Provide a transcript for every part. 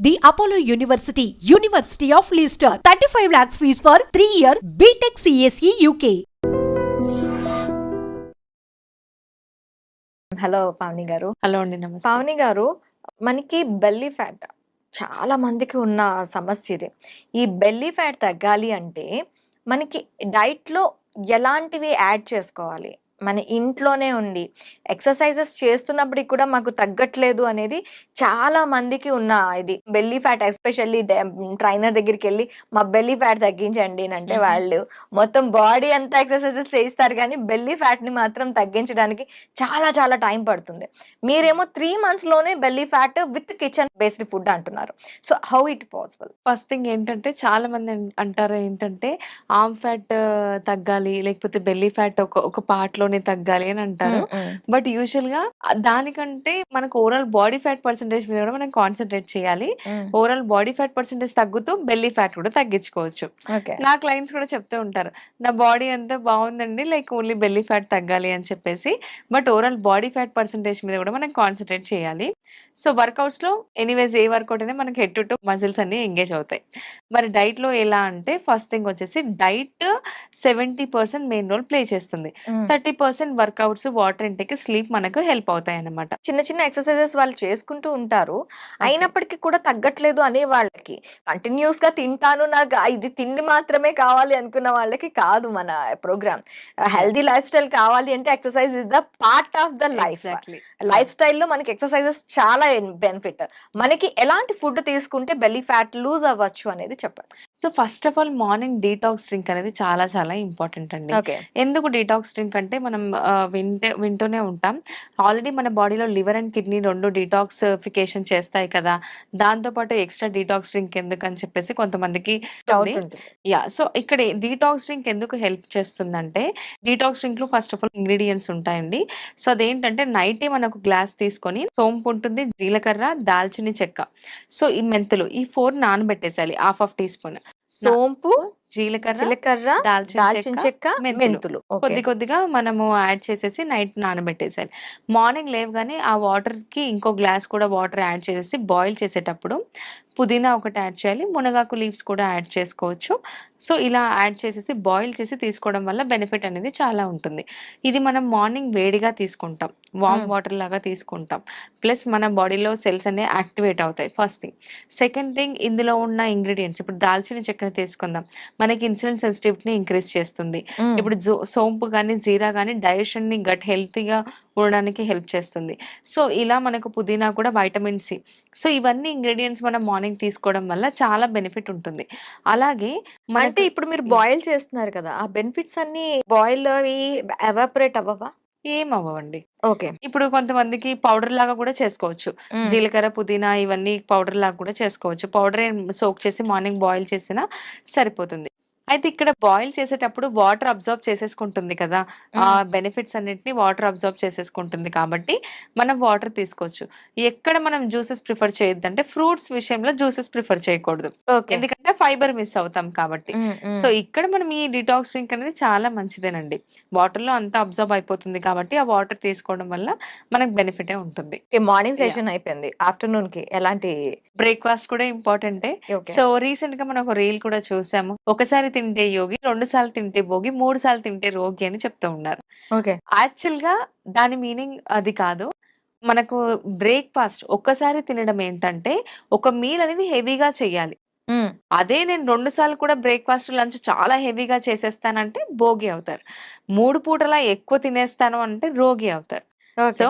The Apollo University, University of Leicester. 35 lakhs fees for 3-year BTech CSE UK. Hello Pavani గారు. Hello అండి, నమస్తే. పావని గారు, మనకి బెల్లీ ఫ్యాట్ చాలా మందికి ఉన్న సమస్య ఇది. ఈ బెల్లీ ఫ్యాట్ తగ్గాలి అంటే మనకి డైట్లో ఎలాంటివి యాడ్ చేసుకోవాలి? మన ఇంట్లోనే ఉండి ఎక్సర్సైజెస్ చేస్తున్నప్పటికి కూడా మాకు తగ్గట్లేదు అనేది చాలా మందికి ఉన్న ఇది. బెల్లీ ఫ్యాట్ ఎస్పెషల్లీ ట్రైనర్ దగ్గరికి వెళ్ళి మా బెల్లీ ఫ్యాట్ తగ్గించండి అంటే వాళ్ళు మొత్తం బాడీ అంతా ఎక్సర్సైజెస్ చేయిస్తారు, కానీ బెల్లీ ఫ్యాట్ని మాత్రం తగ్గించడానికి చాలా చాలా టైం పడుతుంది. మీరేమో 3 monthsలోనే belly fat with kitchen based food అంటున్నారు. So how it possible? First thing ఏంటంటే, చాలా మంది అంటారు ఏంటంటే ఆర్మ్ ఫ్యాట్ తగ్గాలి, లేకపోతే బెల్లీ ఫ్యాట్ ఒక పార్ట్ లోనే తగ్గాలి అని అంటారు. బట్ యూజువల్ గా దానికంటే మనకు ఓవరాల్ బాడీ ఫ్యాట్ పర్సెంటేజ్ మీద కూడా మనం కాన్సన్ట్రేట్ చేయాలి. ఓవరాల్ బాడీ ఫ్యాట్ పర్సెంటేజ్ తగ్గుతూ బెల్లీ ఫ్యాట్ కూడా తగ్గించుకోవచ్చు. నా క్లయింట్స్ కూడా చెప్తూ ఉంటారు, నా బాడీ అంతా బాగుందండి, లైక్ ఓన్లీ బెల్లీ ఫ్యాట్ తగ్గాలి అని చెప్పేసి. But overall body fat percentage మీద కూడా మనం కాన్సన్ట్రేట్ చేయాలి. సో వర్కౌట్స్ లో ఎనీవేస్ ఏ వర్కౌట్ అయినా మనకి హెడ్ టు మజిల్స్ అన్ని ఎంగేజ్ అవుతాయి. మరి డైట్ లో ఎలా అంటే, ఫస్ట్ థింగ్ వచ్చేసి డైట్ 70% మెయిన్ రోల్ ప్లే చేస్తుంది. 30% వర్కౌట్స్, వాటర్ ఇంటేక్, స్లీప్ మనకు హెల్ప్ అవుతాయి అన్నమాట. చిన్న చిన్న ఎక్సర్సైజెస్ వాళ్ళు చేసుకుంటూ ఉంటారు, అయినప్పటికీ కూడా తగ్గట్లేదు అనే వాళ్ళకి, కంటిన్యూస్ గా తింటాను నాకు ఇది తిండి మాత్రమే కావాలి అనుకున్న వాళ్ళకి కాదు మన ప్రోగ్రామ్. హెల్దీ లైఫ్ స్టైల్ కావాలి అంటే exercise is the part of the life. Life స్టైల్లో మనకి ఎక్సర్సైజెస్ చాలా బెనిఫిట్. మనకి ఎలాంటి ఫుడ్ తీసుకుంటే బెల్లీ ఫ్యాట్ లూజ్ అవ్వచ్చు అనేది చెప్పండి. So first of all morning detox drink అనేది చాలా చాలా ఇంపార్టెంట్ అండి. ఎందుకు డీటాక్స్ డ్రింక్ అంటే, మనం వింటూనే ఉంటాం, ఆల్రెడీ మన బాడీలో లివర్ అండ్ కిడ్నీ రెండు డీటాక్సిఫికేషన్ చేస్తాయి కదా, దాంతోపాటు ఎక్స్ట్రా డీటాక్స్ డ్రింక్ ఎందుకు అని చెప్పేసి కొంతమందికి డౌట్ ఉంటుంది. సో ఇక్కడ డీటాక్స్ డ్రింక్ ఎందుకు హెల్ప్ చేస్తుందంటే, డీటాక్స్ డ్రింక్ లో ఫస్ట్ ఆఫ్ ఆల్ ఇంగ్రీడియంట్స్ ఉంటాయండి. సో అదేంటంటే, నైటే మనకు గ్లాస్ తీసుకొని సోంపు ఉంటుంది, జీలకర్ర, దాల్చిన చెక్క, సో ఈ మెంతులు, ఈ 4 నానబెట్టేసాలి, ½ టీస్పూన్. సోంపు, జీలకర్ర, దాల్చిన చెక్క, మెంతులు కొద్ది కొద్దిగా మనము యాడ్ చేసేసి నైట్ నానబెట్టేసాలి. మార్నింగ్ లేవగానే ఆ వాటర్ కి ఇంకో గ్లాస్ కూడా వాటర్ యాడ్ చేసేసి బాయిల్ చేసేటప్పుడు పుదీనా ఒకటి యాడ్ చేయాలి, మునగాకు లీవ్స్ కూడా యాడ్ చేసుకోవచ్చు. సో ఇలా యాడ్ చేసేసి బాయిల్ చేసి తీసుకోవడం వల్ల బెనిఫిట్ అనేది చాలా ఉంటుంది. ఇది మనం మార్నింగ్ వేడిగా తీసుకుంటాం, వామ్ వాటర్ లాగా తీసుకుంటాం, ప్లస్ మన బాడీలో సెల్స్ అనేవి యాక్టివేట్ అవుతాయి. First thing. సెకండ్ థింగ్, ఇందులో ఉన్న ఇంగ్రీడియంట్స్, ఇప్పుడు దాల్చిన చెక్కని తీసుకుందాం, మనకి ఇన్సులిన్ సెన్సిటివిటీని ఇంక్రీజ్ చేస్తుంది. ఇప్పుడు సోంపు కానీ, జీరా కానీ డైజెషన్ ని, గట్ హెల్తీగా ఉండడానికి హెల్ప్ చేస్తుంది. సో ఇలా మనకు పుదీనా కూడా వైటమిన్ సి. సో ఇవన్నీ ఇంగ్రీడియంట్స్ మనం మార్నింగ్ తీసుకోవడం వల్ల చాలా బెనిఫిట్ ఉంటుంది. అలాగే అంటే ఇప్పుడు మీరు బాయిల్ చేస్తున్నారు కదా, ఆ బెనిఫిట్స్ అన్ని బాయిల్ అవి ఎవాపరేట్ అవ్వవా? ఏం అవ్వండి. ఓకే. ఇప్పుడు కొంతమందికి పౌడర్ లాగా కూడా చేసుకోవచ్చు. జీలకర్ర, పుదీనా ఇవన్నీ పౌడర్ లాగా కూడా చేసుకోవచ్చు. పౌడర్ సోక్ చేసి మార్నింగ్ బాయిల్ చేసినా సరిపోతుంది. అయితే ఇక్కడ బాయిల్ చేసేటప్పుడు వాటర్ అబ్జర్వ్ చేసేసుకుంటుంది కదా, ఆ బెనిఫిట్స్ అన్నిటిని వాటర్ అబ్జర్వ్ చేసేసుకుంటుంది కాబట్టి మనం వాటర్ తీసుకోవచ్చు. ఎక్కడ మనం జ్యూసెస్ ప్రిఫర్ చేయొద్దు అంటే, ఫ్రూట్స్ విషయంలో జ్యూసెస్ ప్రిఫర్ చేయకూడదు, ఎందుకంటే ఫైబర్ మిస్ అవుతాం కాబట్టి. సో ఇక్కడ మనం ఈ డిటాక్స్ డ్రింక్ అనేది చాలా మంచిదేనండి. వాటర్ లో అంతా అబ్జర్వ్ అయిపోతుంది కాబట్టి ఆ వాటర్ తీసుకోవడం వల్ల మనకు బెనిఫిటే ఉంటుంది. మార్నింగ్ సెషన్ అయిపోయింది, ఆఫ్టర్నూన్ కి ఎలాంటి బ్రేక్ఫాస్ట్ కూడా ఇంపార్టెంటే. సో రీసెంట్ గా మనం ఒక రీల్ కూడా చూసాము, ఒకసారి తింటే యోగి, 2 సార్లు తింటే భోగి, 3 సార్లు తింటే రోగి అని చెప్తూ ఉన్నారు. యాక్చువల్ గా దాని మీనింగ్ అది కాదు. మనకు బ్రేక్ఫాస్ట్ ఒక్కసారి తినడం ఏంటంటే, ఒక మీల్ అనేది హెవీగా చెయ్యాలి. అదే నేను 2 సార్లు కూడా బ్రేక్ఫాస్ట్, లంచ్ చాలా హెవీగా చేసేస్తానంటే భోగి అవుతారు. 3 పూటలా ఎక్కువ తినేస్తాను అంటే రోగి అవుతారు. సో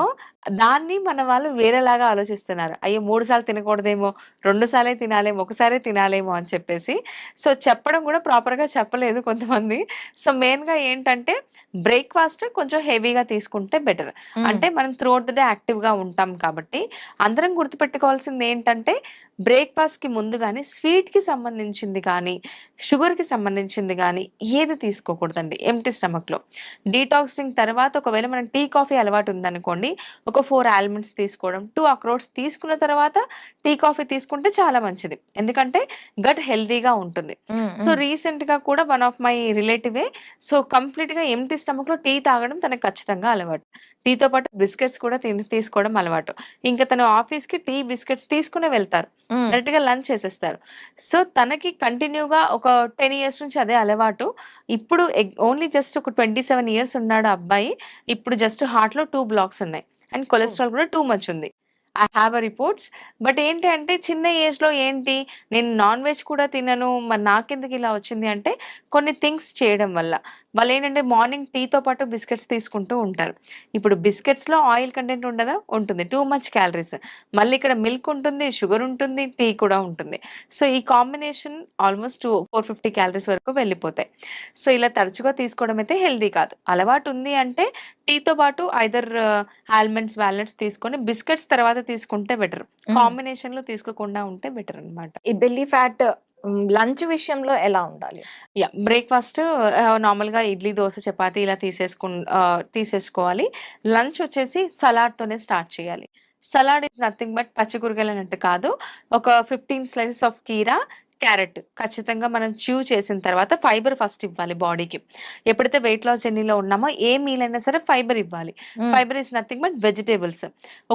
దాన్ని మన వాళ్ళు వేరేలాగా ఆలోచిస్తున్నారు, అయ్యో 3 సార్లు తినకూడదేమో, 2 సార్లే తినాలేమో, ఒకసారి తినాలేమో అని చెప్పేసి. సో చెప్పడం కూడా ప్రాపర్ గా చెప్పలేదు కొంతమంది. సో మెయిన్ గా ఏంటంటే, బ్రేక్ఫాస్ట్ కొంచెం హెవీగా తీసుకుంటే బెటర్. అంటే మనం త్రూఅవుట్ ద డే యాక్టివ్ గా ఉంటాం కాబట్టి. అందరం గుర్తుపెట్టుకోవాల్సింది ఏంటంటే, బ్రేక్ఫాస్ట్ కి ముందు కానీ స్వీట్ కి సంబంధించింది కానీ, షుగర్ కి సంబంధించింది కానీ ఏది తీసుకోకూడదండి ఎంప్టీ స్టమక్ లో. డీటాక్స్ డ్రింక్ తర్వాత ఒకవేళ మనం టీ కాఫీ అలవాటు ఉందనుకోండి, ఒక ఒక 4 ఆల్మండ్స్ తీసుకోవడం, 2 అక్రోట్స్ తీసుకున్న తర్వాత టీ కాఫీ తీసుకుంటే చాలా మంచిది, ఎందుకంటే గట్ హెల్తీగా ఉంటుంది. సో రీసెంట్ గా కూడా వన్ ఆఫ్ మై రిలేటివే సో కంప్లీట్ గా ఎంటీ స్టమక్ లో టీ తాగడం తనకు ఖచ్చితంగా అలవాటు. టీతో పాటు బిస్కెట్స్ కూడా తీసుకోవడం అలవాటు. ఇంకా తను ఆఫీస్ కి టీ బిస్కెట్స్ తీసుకునే వెళ్తారు, డైరెక్ట్ గా లంచ్ చేసేస్తారు. సో తనకి కంటిన్యూగా ఒక 10 ఇయర్స్ నుంచి అదే అలవాటు. ఇప్పుడు ఓన్లీ జస్ట్ ఒక 27 ఇయర్స్ ఉన్నాడు అబ్బాయి. ఇప్పుడు జస్ట్ హార్ట్ లో 2 బ్లాక్స్ ఉన్నాయి అండ్ కొలెస్ట్రాల్ కూడా టూ మచ్ ఉంది. I have a reports. But ఏంటి అంటే చిన్న ఏజ్ లో ఏంటి నేను నాన్ వెజ్ కూడా తినను, మరి నాకెందుకు ఇలా వచ్చింది అంటే కొన్ని థింగ్స్ చేయడం వల్ల. వాళ్ళు ఏంటంటే మార్నింగ్ టీతో పాటు బిస్కెట్స్ తీసుకుంటూ ఉంటారు. ఇప్పుడు బిస్కెట్స్ లో ఆయిల్ కంటెంట్ ఉండదా? ఉంటుంది, టూ మచ్ క్యాలరీస్. మళ్ళీ ఇక్కడ మిల్క్ ఉంటుంది, షుగర్ ఉంటుంది, టీ కూడా ఉంటుంది. సో ఈ కాంబినేషన్ ఆల్మోస్ట్ 450 క్యాలరీస్ వరకు వెళ్ళిపోతాయి. సో ఇలా తరచుగా తీసుకోవడం అయితే హెల్దీ కాదు. అలవాటు ఉంది అంటే టీతో పాటు ఐదర్ ఆల్మండ్స్ వాల్నట్స్ తీసుకొని బిస్కెట్స్ తర్వాత తీసుకుంటే బెటర్. కాంబినేషన్ లో తీసుకోకుండా ఉంటే బెటర్ అన్నమాట. ఈ బెల్లీ ఫ్యాట్ లంచ్ విషయంలో ఎలా ఉండాలి? యా, బ్రేక్ఫాస్ట్ నార్మల్ గా ఇడ్లీ, దోశ, చపాతీ ఇలా తీసేసుకోవాలి. లంచ్ వచ్చేసి సలాడ్ తోనే స్టార్ట్ చేయాలి. సలాడ్ ఇస్ నథింగ్ బట్ పచ్చి కూరగాయలు అన్నట్టు కాదు, ఒక 15 స్లైసెస్ ఆఫ్ కీరా, క్యారెట్ ఖచ్చితంగా మనం చ్యూ చేసిన తర్వాత ఫైబర్ ఫస్ట్ ఇవ్వాలి బాడీకి. ఎప్పుడైతే వెయిట్ లాస్ జర్నీలో ఉన్నామో ఏ మీల్ అయినా సరే ఫైబర్ ఇవ్వాలి. Fibre is nothing but vegetables.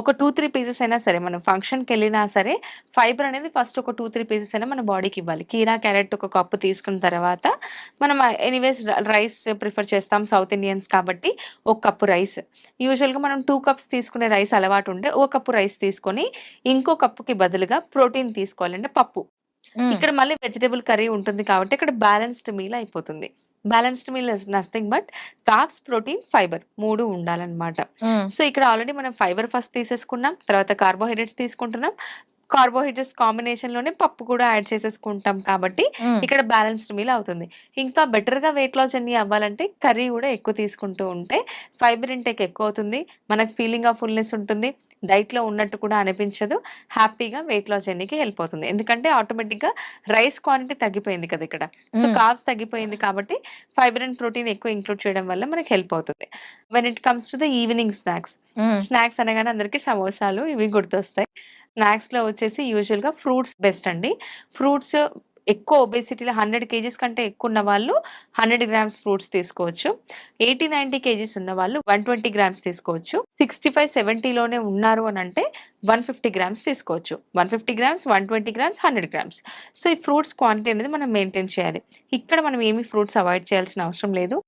ఒక 2-3 పీసెస్ అయినా సరే, మనం ఫంక్షన్కి వెళ్ళినా సరే ఫైబర్ అనేది ఫస్ట్ ఒక 2-3 పీసెస్ అయినా మన బాడీకి ఇవ్వాలి. కీరా, క్యారెట్ ఒక కప్పు తీసుకున్న తర్వాత మనం ఎనీవేస్ రైస్ ప్రిఫర్ చేస్తాం సౌత్ ఇండియన్స్ కాబట్టి ఒక కప్పు రైస్. యూజువల్గా మనం 2 కప్స్ తీసుకునే రైస్ అలవాటు ఉంటే ఒక కప్పు రైస్ తీసుకొని ఇంకో కప్పుకి బదులుగా ప్రోటీన్ తీసుకోవాలి, అంటే పప్పు. ఇక్కడ మళ్ళీ వెజిటబుల్ కర్రీ ఉంటుంది కాబట్టి ఇక్కడ బ్యాలెన్స్డ్ మీల్ అయిపోతుంది. Balanced meal is nothing but carbs, protein, fibre 3 ఉండాలన్నమాట. సో ఇక్కడ ఆల్రెడీ మనం ఫైబర్ ఫస్ట్ తీసేసుకున్నాం, తర్వాత కార్బోహైడ్రేట్స్ తీసుకుంటున్నాం. కార్బోహైడ్రేట్స్ కాంబినేషన్ లోనే పప్పు కూడా యాడ్ చేసేసుకుంటాం కాబట్టి ఇక్కడ బ్యాలెన్స్డ్ మీల్ అవుతుంది. ఇంకా బెటర్ గా వెయిట్ లాస్ జర్నీ అవ్వాలంటే కర్రీ కూడా ఎక్కువ తీసుకుంటూ ఉంటే ఫైబర్ ఇంటేక్ ఎక్కువ అవుతుంది, మనకు ఫీలింగ్ ఆఫ్ ఫుల్నెస్ ఉంటుంది, డైట్ లో ఉన్నట్టు కూడా అనిపించదు, హ్యాపీగా వెయిట్ లాస్ జర్నీకి హెల్ప్ అవుతుంది. ఎందుకంటే ఆటోమేటిక్ గా రైస్ క్వాంటిటీ తగ్గిపోయింది కదా ఇక్కడ, సో కార్బ్స్ తగ్గిపోయింది కాబట్టి ఫైబర్ అండ్ ప్రోటీన్ ఎక్కువ ఇంక్లూడ్ చేయడం వల్ల మనకి హెల్ప్ అవుతుంది. When it comes to the evening snacks అనగానే అందరికి సమోసాలు ఇవి గుర్తొస్తాయి. స్నాక్స్ లో వచ్చేసి యూజువల్ గా ఫ్రూట్స్ బెస్ట్ అండి. ఫ్రూట్స్ ఎక్కువ ఒబేసిటీలో 100 kgs కంటే ఎక్కువ ఉన్న వాళ్ళు 100 grams ఫ్రూట్స్ తీసుకోవచ్చు. 80-90 kgs ఉన్న వాళ్ళు 120 grams తీసుకోవచ్చు. 65-70 లోనే ఉన్నారు అని అంటే 150 grams తీసుకోవచ్చు. 150 grams, 120 grams, 100 grams. సో ఈ ఫ్రూట్స్ క్వాంటిటీ అనేది మనం మెయింటైన్ చేయాలి. ఇక్కడ మనం ఏమి ఫ్రూట్స్ అవాయిడ్ చేయాల్సిన అవసరం లేదు.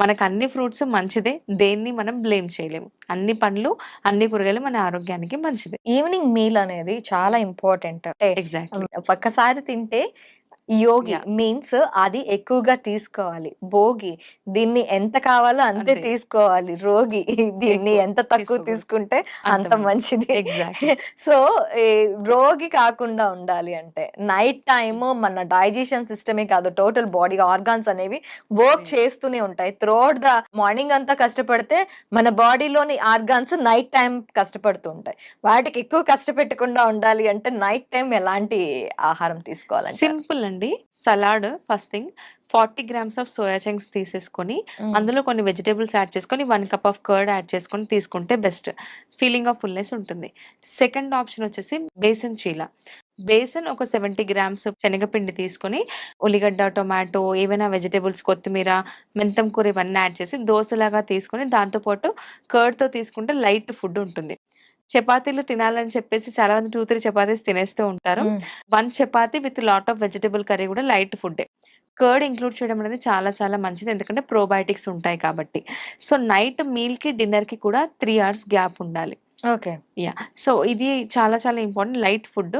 మనకు అన్ని ఫ్రూట్స్ మంచిదే, దేన్ని మనం బ్లేమ్ చేయలేము. అన్ని పండ్లు, అన్ని కూరగాయలు మన ఆరోగ్యానికి మంచిదే. ఈవినింగ్ మీల్ అనేది చాలా ఇంపార్టెంట్. ఎగ్జాక్ట్లీ. ఒక్కసారి తింటే యోగి Yeah. మీన్స్ అది ఎక్కువగా తీసుకోవాలి. భోగి దీన్ని ఎంత కావాలో అంతే అంతే. తీసుకోవాలి. రోగి దీన్ని ఎక్కువ ఎంత తక్కువ తీసుకోకూడదు. తీసుకుంటే అంత మంచిది. ఎగ్జాక్ట్లీ. సో రోగి కాకుండా ఉండాలి అంటే నైట్ టైమ్ మన డైజెషన్ సిస్టమే కాదు, టోటల్ బాడీ ఆర్గాన్స్ అనేవి వర్క్ Yes. చేస్తూనే ఉంటాయి. త్రూఅవుట్ ద మార్నింగ్ అంతా కష్టపడితే మన బాడీలోని ఆర్గాన్స్ నైట్ టైం కష్టపడుతూ ఉంటాయి. వాటికి ఎక్కువ కష్టపెట్టకుండా ఉండాలి అంటే నైట్ టైం ఎలాంటి ఆహారం తీసుకోవాలంటే సింపుల్ అండి. Salad first thing 40 grams of soya chunks తీసేసుకొని అందులో కొన్ని వెజిటేబుల్స్ యాడ్ చేసుకొని 1 cup ఆఫ్ కర్డ్ యాడ్ చేసుకొని తీసుకుంటే బెస్ట్. ఫీలింగ్ ఆఫ్ ఫుల్నెస్ ఉంటుంది. సెకండ్ ఆప్షన్ వచ్చేసి బేసన్ చీలా. బేసన్ ఒక 70 grams శనగపిండి తీసుకొని ఉల్లిగడ్డ, టొమాటో, ఏవైనా వెజిటేబుల్స్, కొత్తిమీర, మెంతం కూర ఇవన్నీ యాడ్ చేసి దోశలాగా తీసుకొని దాంతోపాటు కర్డ్తో తీసుకుంటే లైట్ ఫుడ్ ఉంటుంది. చపాతీలు తినాలని చెప్పేసి చాలా మంది 2-3 చపాతీస్ తినేస్తూ ఉంటారు. 1 chapati with lot of vegetable curry కూడా లైట్ ఫుడ్డే. కర్డ్ ఇంక్లూడ్ చేయడం అనేది చాలా చాలా మంచిది, ఎందుకంటే ప్రోబయోటిక్స్ ఉంటాయి కాబట్టి. సో నైట్ మీల్ కి డిన్నర్ కి కూడా 3 hours గ్యాప్ ఉండాలి. ఓకే. యా, సో ఇది చాలా చాలా ఇంపార్టెంట్, లైట్ ఫుడ్.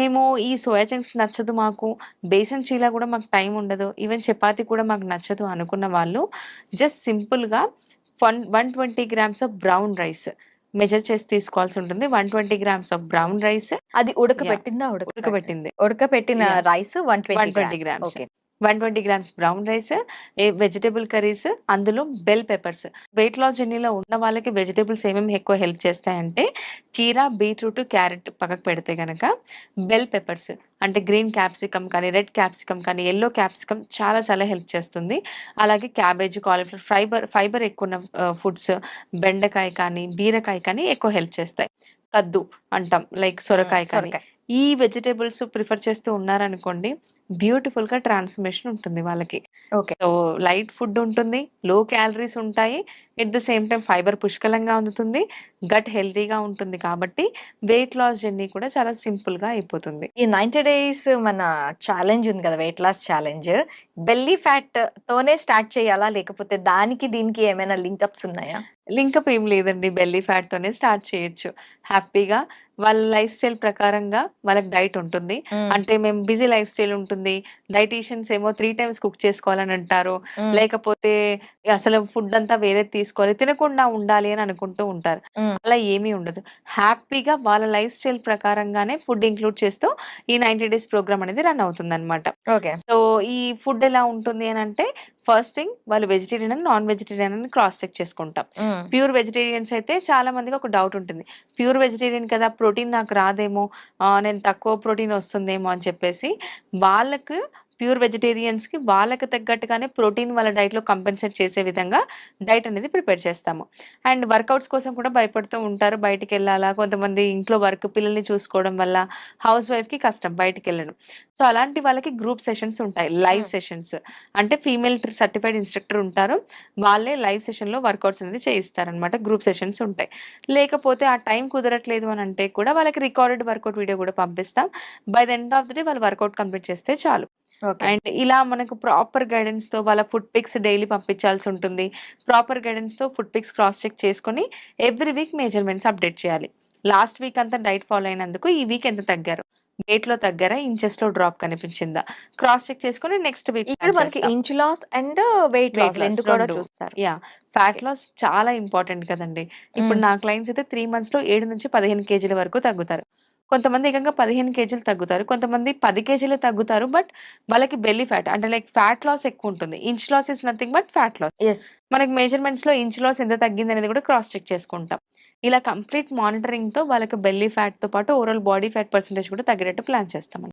మేము ఈ సోయా చంక్స్ నచ్చదు మాకు, బేసన్ చీలా కూడా మాకు టైం ఉండదు, ఈవెన్ చపాతీ కూడా మాకు నచ్చదు అనుకున్న వాళ్ళు జస్ట్ సింపుల్గా 120 grams of brown rice measure చేసి తీసుకోవాల్సి ఉంటుంది. 120 grams ఆఫ్ బ్రౌన్ రైస్. అది ఉడకబెట్టిందా? ఉడకబెట్టింది. ఉడకబెట్టిన Yeah. Rice 120 120 grams. grams. Okay. 120 grams brown rice, vegetable curries, అందులో బెల్ పెప్పర్స్. వెయిట్ లాస్ జర్నీలో ఉన్న వాళ్ళకి వెజిటబుల్స్ ఏమేమి ఎక్కువ హెల్ప్ చేస్తాయంటే కీరా, బీట్రూట్, క్యారెట్ పక్కకు పెడితే గనక బెల్ పెప్పర్స్ అంటే గ్రీన్ క్యాప్సికమ్ కానీ, రెడ్ క్యాప్సికమ్ కానీ, యెల్లో క్యాప్సికమ్ చాలా చాలా హెల్ప్ చేస్తుంది. అలాగే క్యాబేజ్, కాలీఫ్లవర్ ఫైబర్ ఎక్కువ ఉన్న ఫుడ్స్ బెండకాయ కానీ, బీరకాయ కానీ ఎక్కువ హెల్ప్ చేస్తాయి. కద్దు అంటాం లైక్ సొరకాయ కానీ. సొరకాయ. ఈ వెజిటబుల్స్ ప్రిఫర్ చేస్తూ ఉన్నారనుకోండి బ్యూటిఫుల్‌గా ట్రాన్స్‌ఫర్మేషన్ ఉంటుంది వాళ్ళకి. ఓకే. సో, లైట్ ఫుడ్ ఉంటుంది. లో క్యాలరీస్ ఉంటాయి. At the same time fibre పుష్కలంగా అందుతుంది. గట్ హెల్తీగా ఉంటుంది కాబట్టి వెయిట్ లాస్ జర్నీ కూడా చాలా సింపుల్‌గా అయిపోతుంది. ఈ 90 డేస్ మన ఛాలెంజ్ ఉంది కదా! Weight loss challenge. Belly fat తోనే స్టార్ట్ చేయాలా? లేకపోతే దానికి దీనికి ఏమైనా లింకప్స్ ఉన్నాయా? లింకప్ ఏం లేదండి. బెల్లీ ఫ్యాట్‌తోనే స్టార్ట్ చేయొచ్చు. హ్యాపీగా వాళ్ళ లైఫ్ స్టైల్ ప్రకారంగా వాళ్ళకి డైట్ ఉంటుంది. హ్మ్. అంటే మేము బిజీ లైఫ్ స్టైల్ ఉంటుంది. డైటీషియన్స్ ఏమో 3 టైమ్స్ కుక్ చేసుకోవాలని అంటారు. హ్మ్. లేకపోతే అసలు ఫుడ్ అంతా వేరేది తీసుకోవాలి, తినకుండా ఉండాలి అని అనుకుంటూ ఉంటారు. హ్మ్. అలా ఏమీ ఉండదు. హ్యాపీగా వాళ్ళ లైఫ్ స్టైల్ ప్రకారంగానే ఫుడ్ ఇంక్లూడ్ చేస్తూ ఈ 90 డేస్ ప్రోగ్రామ్ అనేది రన్ అవుతుందన్నమాట. ఓకే. సో, ఈ ఫుడ్ ఎలా ఉంటుంది అనంటే ఫస్ట్ థింగ్ వాళ్ళు వెజిటేరియన్ అని, నాన్ వెజిటేరియన్ అని క్రాస్ చెక్ చేసుకుంటాం. హ్మ్. ప్యూర్ వెజిటేరియన్స్ అయితే చాలా మందికి ఒక డౌట్ ఉంటుంది. ప్యూర్ వెజిటేరియన్ కదా! ప్రోటీన్ నాకు రాదేమో, నేను తక్కువ ప్రోటీన్ వస్తుందేమో అని చెప్పేసి వాళ్ళకి ప్యూర్ వెజిటేరియన్స్‌కి వాళ్ళకి తగ్గట్టుగానే ప్రోటీన్ వాళ్ళ డైట్‌లో కంపెన్సేట్ చేసే విధంగా డైట్ అనేది ప్రిపేర్ చేస్తాము. అండ్ వర్కౌట్స్ కోసం కూడా భయపడుతూ ఉంటారు. బయటికెళ్ళాలా? కొంతమంది ఇంట్లో వర్క్ పిల్లల్ని చూసుకోవడం వల్ల హౌస్ వైఫ్‌కి కష్టం బయటికెళ్ళడం. సో, అలాంటి వాళ్ళకి గ్రూప్ సెషన్స్ ఉంటాయి. లైవ్ హ్మ్. సెషన్స్. అంటే ఫీమేల్ సర్టిఫైడ్ ఇన్‌స్ట్రక్టర్ ఉంటారు. వాళ్ళే లైవ్ సెషన్‌లో వర్కౌట్స్ అనేది చేయిస్తారనమాట. గ్రూప్ సెషన్స్ ఉంటాయి. లేకపోతే ఆ టైం కుదరట్లేదు అని అంటే కూడా వాళ్ళకి రికార్డెడ్ వర్కౌట్ వీడియో కూడా పంపిస్తాం. By the end of the day వాళ్ళు వర్కౌట్ కంప్లీట్ చేస్తే చాలు. ఓకే. అండ్ ఇలా మనకు ప్రాపర్ గైడెన్స్‌తో వాళ్ళ ఫుడ్ పిక్స్ డైలీ పంపించాల్సి ఉంటుంది. ప్రాపర్ గైడెన్స్‌తో ఫుడ్ పిక్స్ క్రాస్ చెక్ చేసుకొని ఎవ్రీ వీక్ మెజర్‌మెంట్స్ అప్డేట్ చేయాలి. లాస్ట్ వీక్ అంతా డైట్ ఫాలో అయినందుకు ఈ వీక్ ఎంత తగ్గారు? వెయిట్‌లో తగ్గారా? ఇంచెస్‌లో డ్రాప్ కనిపించిందా? క్రాస్ చెక్ చేసుకొని నెక్స్ట్ వీక్ ఇక్కడ ప్లాన్ మనకి చేస్తాం. Inch loss and weight weight loss loss 2 కూడా 2. చూస్తారు. యాహ్! Fat okay. లాస్ చాలా ఇంపార్టెంట్ కదండీ. ఇప్పుడు హ్మ్. నా క్లయింట్స్ అయితే 3 మంత్స్‌లో 7-15 కేజీల వరకు తగ్గుతారు. కొంతమంది ఏకంగా 15 కేజీలు తగ్గుతారు. కొంతమంది 10 కేజీలే తగ్గుతారు. బట్ వాళ్ళకి బెల్లీ ఫ్యాట్ అంటే లైక్ ఫ్యాట్ లాస్ ఎక్కువుంటుంది. Inch loss is nothing but fat loss. Yes. మనకి మెజర్‌మెంట్స్‌లో ఇంచ్ లాస్ ఎంత తగ్గిందనేది కూడా క్రాస్ చెక్ చేసుకుంటాం. ఇలా కంప్లీట్ మానిటరింగ్‌తో వాళ్ళకి బెల్లీ ఫ్యాట్‌తో పాటు ఓవరాల్ బాడీ ఫ్యాట్ పర్సెంటేజ్ కూడా తగ్గేటట్టు ప్లాన్ చేస్తామండి.